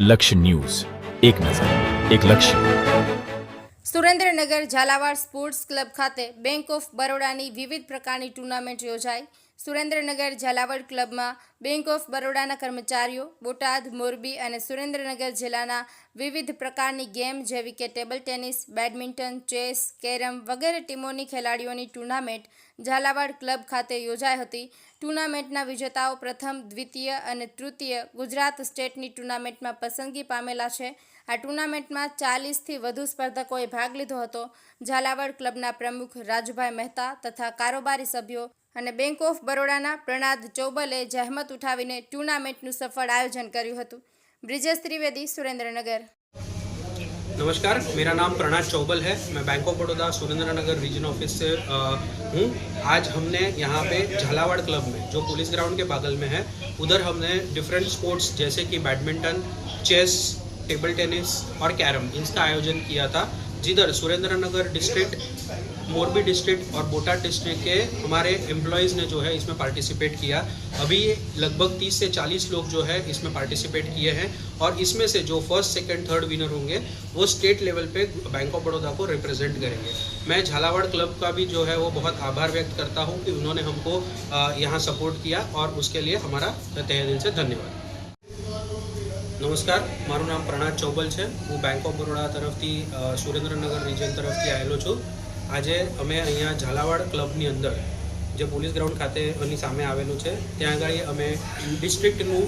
લક્ષ્ય ન્યૂઝ, એક નજર, એક લક્ષ્ય. સુરેન્દ્રનગર ઝાલાવાડ સ્પોર્ટ્સ ક્લબ ખાતે બેંક ઓફ બરોડાની વિવિધ પ્રકારની ટુર્નામેન્ટ યોજાઈ. સુરેન્દ્રનગર ઝાલાવાડ ક્લબમાં બેંક ઓફ બરોડાના કર્મચારીઓ બોટાદ, મોરબી અને સુરેન્દ્રનગર જિલ્લાના વિવિધ પ્રકારની ગેમ જેવી કે table tennis, badminton, chess, carrom વગેરે ટીમોની ખેલાડીઓની ટુર્નામેન્ટ ઝાલાવાડ ક્લબ ખાતે યોજાઈ હતી. ટુર્નામેન્ટના વિજેતાઓ પ્રથમ, દ્વિતીય અને તૃતીય ગુજરાત સ્ટેટની ટુર્નામેન્ટમાં પસંદગી પામેલા છે. આ ટુર્નામેન્ટમાં 40થી વધુ સ્પર્ધકોએ ભાગ લીધો હતો. ઝાલાવાડ ક્લબના પ્રમુખ રાજુભાઈ મહેતા તથા કારોબારી સભ્યો અને બેંક ઓફ બરોડાના પ્રણાદ ચૌબલે જહેમત ઉઠાવીને ટુર્નામેન્ટનું સફળ આયોજન કર્યું હતું. બ્રિજેશ ત્રિવેદી, सुरेंद्रनगर. नमस्कार, मेरा नाम प्रणाद चौबल है. मैं bank of Baroda Surendranagar region office से हूँ. आज हमने यहाँ पे झालावाड़ क्लब में जो पुलिस ग्राउंड के बगल में है उधर हमने डिफरेंट स्पोर्ट्स जैसे कि बैडमिंटन, चेस, टेबल टेनिस और कैरम इसका आयोजन किया था. जिधर सुरेंद्रनगर डिस्ट्रिक्ट, मोरबी डिस्ट्रिक्ट और बोटाद डिस्ट्रिक्ट के हमारे एम्प्लॉयज़ ने जो है इसमें पार्टिसिपेट किया. अभी लगभग 30 से 40 लोग जो है इसमें पार्टिसिपेट किए हैं और इसमें से जो फर्स्ट, सेकंड, थर्ड विनर होंगे वो स्टेट लेवल पे बैंक ऑफ बड़ौदा को रिप्रेजेंट करेंगे. मैं झालावाड़ क्लब का भी जो है वो बहुत आभार व्यक्त करता हूँ कि उन्होंने हमको यहाँ सपोर्ट किया और उसके लिए हमारा तहे दिल से धन्यवाद. नमस्कार, मारू नाम प्रणाद चौबल है. हूँ बैंक ऑफ बड़ौदा तरफथी सुरेंद्रनगर रीजन तरफथी आवेलो छूँ. આજે અમે અહીંયા ઝાલાવાડ ક્લબની અંદર જે પોલીસ ગ્રાઉન્ડ ખાતેની સામે આવેલું છે ત્યાં આગળ અમે ડિસ્ટ્રિક્ટનું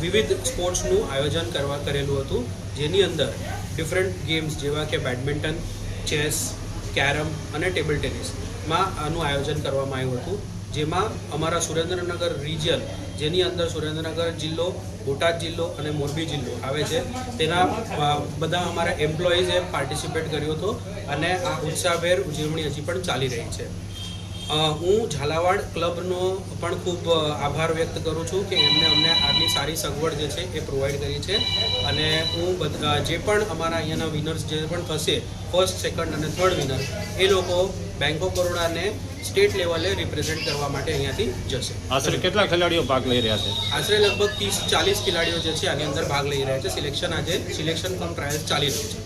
વિવિધ સ્પોર્ટ્સનું આયોજન કરેલું હતું, જેની અંદર ડિફરન્ટ ગેમ્સ જેવા કે બેડમિન્ટન, ચેસ, કેરમ અને ટેબલ ટેનિસમાં આનું આયોજન કરવામાં આવ્યું હતું. જેમાં અમારા સુરેન્દ્રનગર રિજિયન જેની અંદર સુરેન્દ્રનગર જિલ્લો, બોટાદ જિલ્લો અને મોરબી જિલ્લો આવે છે તેના બધા અમારા એમ્પ્લોઈઝે પાર્ટિસિપેટ કર્યો હતો અને આ ઉત્સાહભેર ઉજવણી હજી પણ ચાલી રહી છે. હું ઝાલાવાડ ક્લબનો પણ ખૂબ આભાર વ્યક્ત કરું છું કે એમને અમને આટલી સારી સગવડ જે છે એ પ્રોવાઈડ કરી છે અને હું જે પણ અમારા અહીંયાના વિનર્સ જે પણ થશે ફર્સ્ટ, સેકન્ડ અને થર્ડ વિનર એ લોકો બેંક ઓફ બરોડાને સ્ટેટ લેવલે રિપ્રેઝેન્ટ કરવા માટે અહીંયાથી જશે. આશરે કેટલા ખેલાડીઓ ભાગ લઈ રહ્યા છે? આશરે લગભગ 30-40 ખેલાડીઓ જે છે આની અંદર ભાગ લઈ રહ્યા છે. સિલેક્શન કમ ટ્રાયલ્સ ચાલી રહ્યું છે.